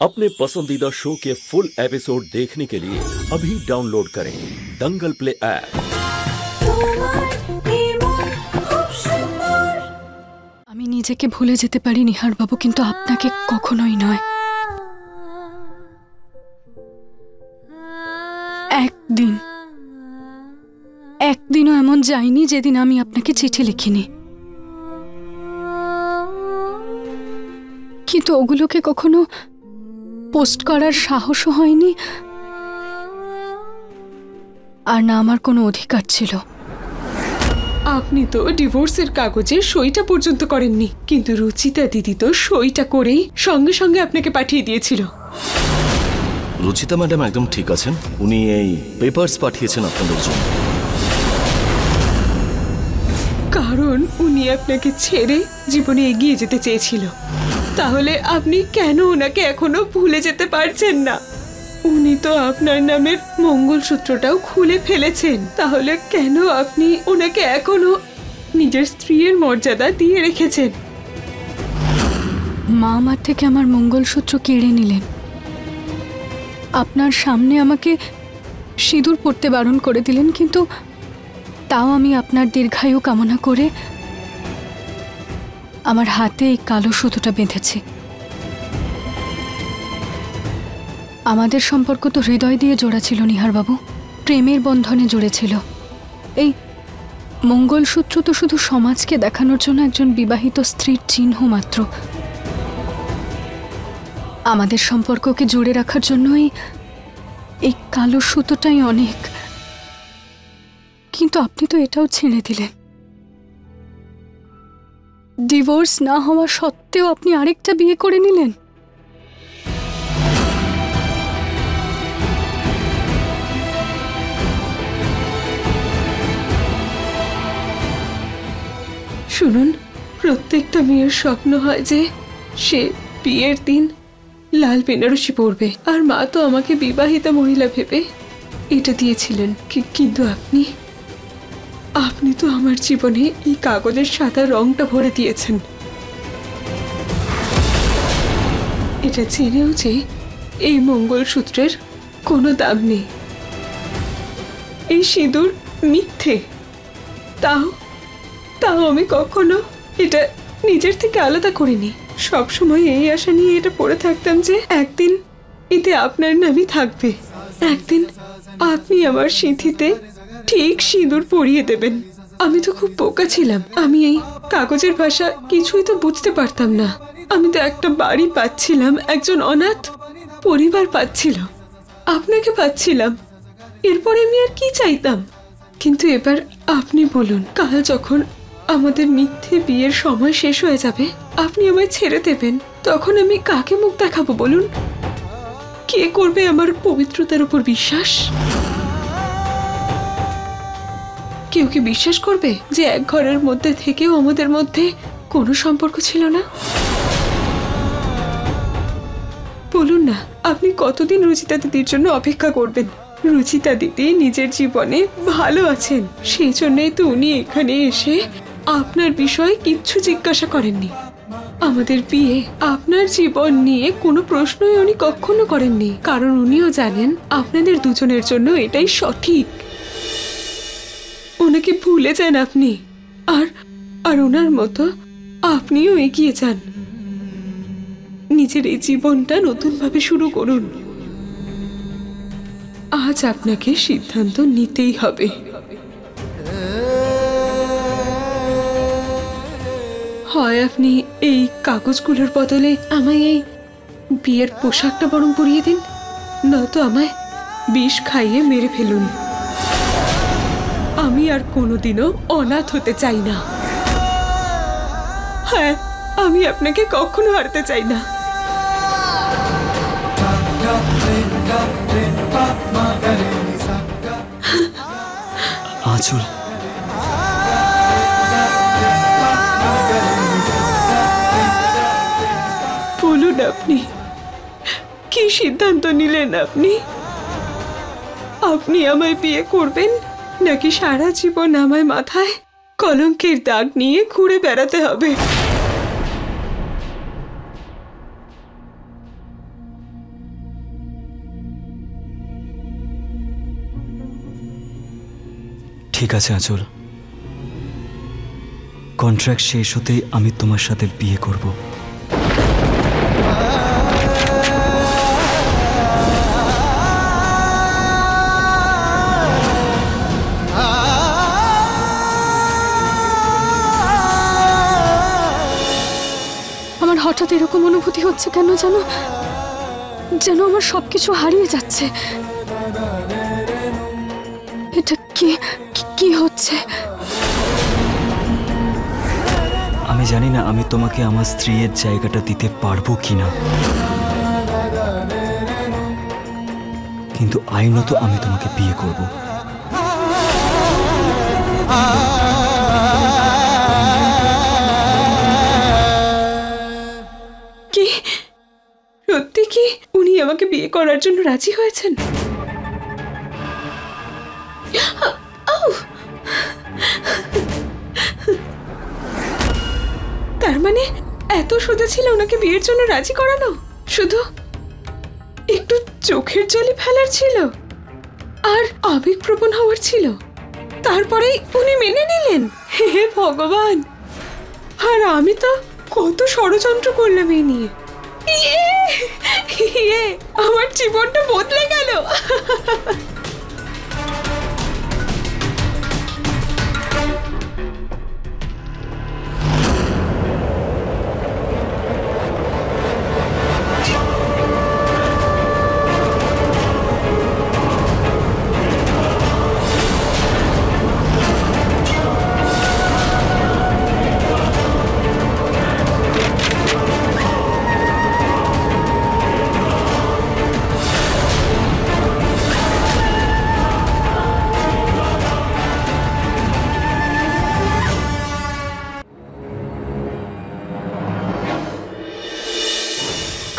अपने पसंदीदा शो के फुल एपिसोड देखने के लिए अभी डाउनलोड करें दंगल प्ले ऐप। আমি নিজেকে ভুলে যেতে পারি নিহার বাবু, কিন্তু আপনাকে কখনোই নয়। একদিনও এমন যায়নি যেদিন আমি আপনাকে চিঠি লিখিনি, কিন্তু ওগুলোকে কখনো পোস্ট করার সাহসও হয়নি, আর না আমার কোনো অধিকার ছিল। আপনি তো ডিভোর্সের কাগজে সইটা পর্যন্ত করেননি, কিন্তু রুচিতা দিদি তো সইটা করেই সঙ্গে সঙ্গে আপনাকে পাঠিয়ে দিয়েছিল। রুচিতা ম্যাডাম একদম ঠিক আছেন, উনি এই পেপারস পাঠিয়েছেন আপনাদের জন্য। কারণ উনি আপনাকে ছেড়ে জীবনে এগিয়ে যেতে চেয়েছিল। তাহলে আপনি কেন ওনাকে এখনো ভুলে যেতে পারছেন না? উনি তো আপনার নামের মঙ্গলসূত্রটাও খুলে ফেলেছেন, তাহলে কেন আপনি ওনাকে এখনো নিজের স্ত্রীর মর্যাদা দিয়ে রেখেছেন? মা আমার থেকে আমার মঙ্গলসূত্র কেড়ে নিলেন, আপনার সামনে আমাকে সিঁদুর পরতে বারণ করে দিলেন, কিন্তু তাও আমি আপনার দীর্ঘায়ু কামনা করে আমার হাতে এই কালো সুতোটা বেঁধেছি। আমাদের সম্পর্ক তো হৃদয় দিয়ে জোড়া ছিল নিহার বাবু, প্রেমের বন্ধনে জুড়েছিল। এই মঙ্গলসূত্র তো শুধু সমাজকে দেখানোর জন্য একজন বিবাহিত স্ত্রীর চিহ্ন মাত্র। আমাদের সম্পর্ককে জুড়ে রাখার জন্য এই কালো সুতোটাই অনেক, কিন্তু আপনি তো এটাও ছিঁড়ে দিলেন। ডিভোর্স না হওয়া সত্ত্বেও আপনি আরেকটা বিয়ে করে নিলেন। শুনুন, প্রত্যেকটা মেয়ের স্বপ্ন হয় যে সে বিয়ের দিন লাল বেনারসি পরবে, আর মা তো আমাকে বিবাহিতা মহিলা ভেবে এটা দিয়েছিলেন। কিন্তু আপনি তো আমার জীবনে এই কাগজের সাদা রংটা ভরে দিয়েছেন, এটা জেনেও যে এই মঙ্গলসূত্রের কোনো দাম নেই, এই সিঁদুর মিথ্যে। তাও আমি কখনো এটা নিজের থেকে আলাদা করিনি। সবসময় এই আশা নিয়ে এটা পড়ে থাকতাম যে একদিন এতে আপনার নামই থাকবে, একদিন আপনি আমার সিঁথিতে ঠিক সিঁদুর পরিয়ে দেবেন। আমি তো খুব বোকা ছিলাম, আমি এই কাগজের ভাষা কিছুই তো বুঝতে পারতাম না। আমি তো একটা বাড়ি পাচ্ছিলাম, একজন অনাথ পরিবার পাচ্ছিল, আপনাকে পাচ্ছিলাম, এরপরে আমি আর কি চাইতাম? কিন্তু এবার আপনি বলুন, কাল যখন আমাদের মিথ্যে বিয়ের সময় শেষ হয়ে যাবে, আপনি আমায় ছেড়ে দেবেন, তখন আমি কাকে মুখ দেখাবো বলুন? কে করবে আমার পবিত্রতার উপর বিশ্বাস? কেউ কি বিশ্বাস করবে যে এক ঘরের মধ্যে থেকেও আমাদের মধ্যে কোনো সম্পর্ক ছিল না? বলুন না, আপনি কতদিন রুচিতা দিদির জন্য অপেক্ষা করবেন? রুচিতা দিদি নিজের জীবনে ভালো আছেন, সেই জন্যই তো উনি এখানে এসে আপনার বিষয়ে কিচ্ছু জিজ্ঞাসা করেননি। আমাদের বিয়ে, আপনার জীবন নিয়ে কোনো প্রশ্নই উনি কখনো করেননি, কারণ উনিও জানেন আপনাদের দুজনের জন্য এটাই সঠিক। ওনাকে ভুলে যান আপনি, আর ওনার মতো আপনিও এগিয়ে যান, নিজের এই জীবনটা নতুনভাবে শুরু করুন। আজ আপনাকে সিদ্ধান্ত নিতেই হবে। হয় আপনি এই কাগজগুলোর বদলে আমায় এই বিয়ের পোশাকটা বরং পরিয়ে দিন, নয়তো আমায় বিষ খাইয়ে মেরে ফেলুন। আমি আর কোনোদিনও অনাথ হতে চাই না। হ্যাঁ, আমি আপনাকে কখনো হারতে চাই না। আঁচল, বলুন আপনি কি সিদ্ধান্ত নিলেন? আপনি আমায় বিয়ে করবেন, নাকি সারা জীবন আমায় মাথায় কলঙ্কের দাগ নিয়ে ঘুরে বেড়াতে হবে? ঠিক আছে আঁচল, কন্ট্রাক্ট শেষ হতেই আমি তোমার সাথে বিয়ে করব। আমার হঠাৎ এরকম অনুভূতি হচ্ছে কেন জানো, যেন আমার সবকিছু হারিয়ে যাচ্ছে। এটা কি হচ্ছে? আমি জানি না আমি তোমাকে আমার স্ত্রীর জায়গাটা দিতে পারবো কিনা, কিন্তু আইনত আমি তোমাকে বিয়ে করব। কি সত্যি কি উনি আমাকে বিয়ে করার জন্য রাজি হয়েছেন? তার মানে এত সোজা ছিল ওনাকে বিয়ের জন্য রাজি করানো? শুধু একটু চোখের জলে ফেলার ছিল আর আবেগপ্রবণ হওয়ার ছিল, তারপরেই উনি মেনে নিলেন। হে ভগবান! আর আমি তো কত ষড়যন্ত্র করলাম এই নিয়ে। আমার জীবনটা বদলে গেল।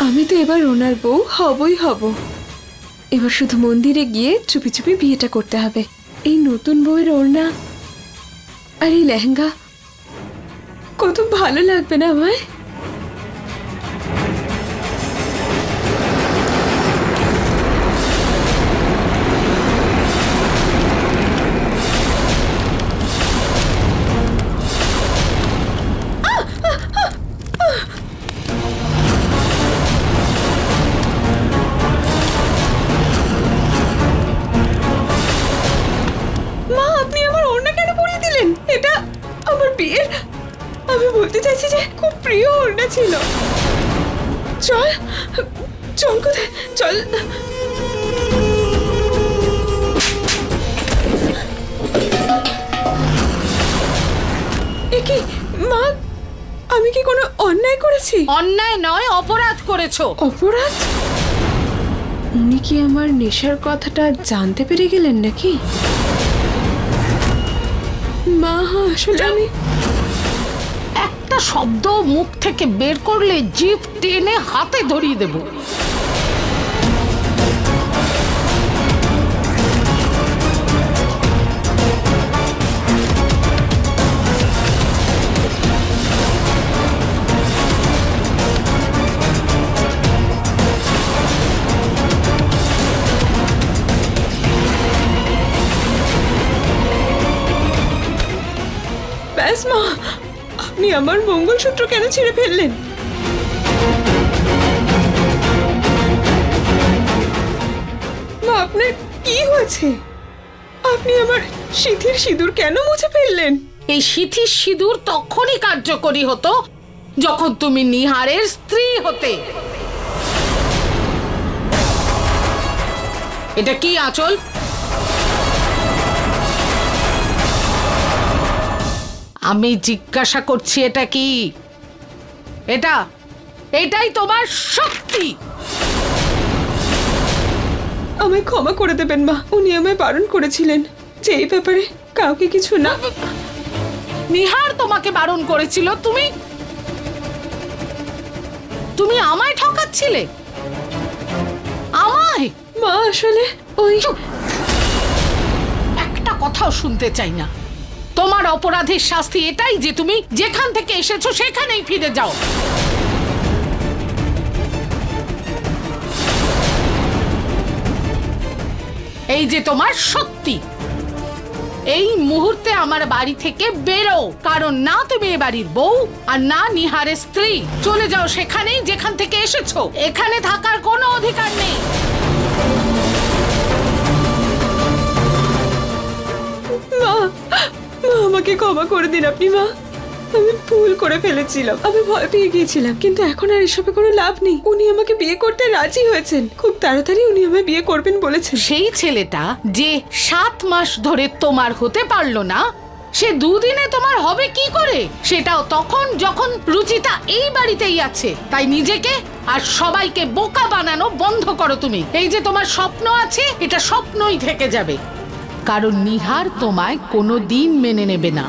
আমি তো এবার ওনার বউ হবই হব। এবার শুধু মন্দিরে গিয়ে চুপি চুপি বিয়েটা করতে হবে। এই নতুন বউয়ের ওড়না আর এই লেহেঙ্গা কত ভালো লাগবে না আমায়। আমি বলতে চাইছি যে খুব প্রিয় ওড়না ছিল। চল চল, কোথায় চল। কি মা, আমি কি কোনো অন্যায় করেছি? অন্যায় নয়, অপরাধ করেছো। অপরাধ? উনি কি আমার নেশার কথাটা জানতে পেরে গেলেন নাকি? মা আসলে আমি একটা শব্দ মুখ থেকে বের করলে জিভ টেনে হাতে ধরিয়ে দেব। ব্যাস মা, আপনি আমার মঙ্গলসূত্র কেন ছিঁড়ে ফেললেন? মা আপনার কি হয়েছে? আপনি আমার সিঁথির সিঁদুর কেন মুছে ফেললেন? এই সিঁথির সিঁদুর তখনই কার্যকরী হতো যখন তুমি নিহারের স্ত্রী হতে। এটা কি আঁচল? আমি জিজ্ঞাসা করছি এটা কি? এটাই তোমার শক্তি। আমায় ক্ষমা করে দেবেন মা, উনি আমায় বারণ করেছিলেন যে এই ব্যাপারে কাউকে কিছু না। নিহার তোমাকে বারণ করেছিল? তুমি আমায় ঠকাচ্ছিলে? আমায়? মা আসলে ওই একটা কথাও শুনতে চাই না। তোমার অপরাধের শাস্তি এটাই যে তুমি যেখান থেকে এসেছো সেখানেই ফিরে যাও। এই যে তোমার সত্যি, এই মুহূর্তে আমার বাড়ি থেকে বেরো, কারণ না তুমি এ বাড়ির বউ আর না নিহারের স্ত্রী। চলে যাও সেখানেই যেখান থেকে এসেছো, এখানে থাকার কোনো অধিকার নেই। মা, আমাকে ক্ষমা করে দিন আপনি মা। আমি ভুল করে ফেলেছিলাম, আমি ভয় পেয়ে গিয়েছিলাম, কিন্তু এখন আর এসবে কোনো লাভ নেই। উনি আমাকে বিয়ে করতে রাজি হয়েছেন, খুব তাড়াতাড়ি উনি আমায় বিয়ে করবেন বলেছেন। সেই ছেলেটা যে 7 মাস ধরে তোমার হতে পারলো না, সে 2 দিনে তোমার হবে কি করে? সেটাও তখন যখন রুচিতা এই বাড়িতেই আছে। তাই নিজেকে আর সবাইকে বোকা বানানো বন্ধ করো তুমি। এই যে তোমার স্বপ্ন আছে, এটা স্বপ্নই থেকে যাবে, কারণ নিহার তোমায় কোনো দিন মেনে নেবে না।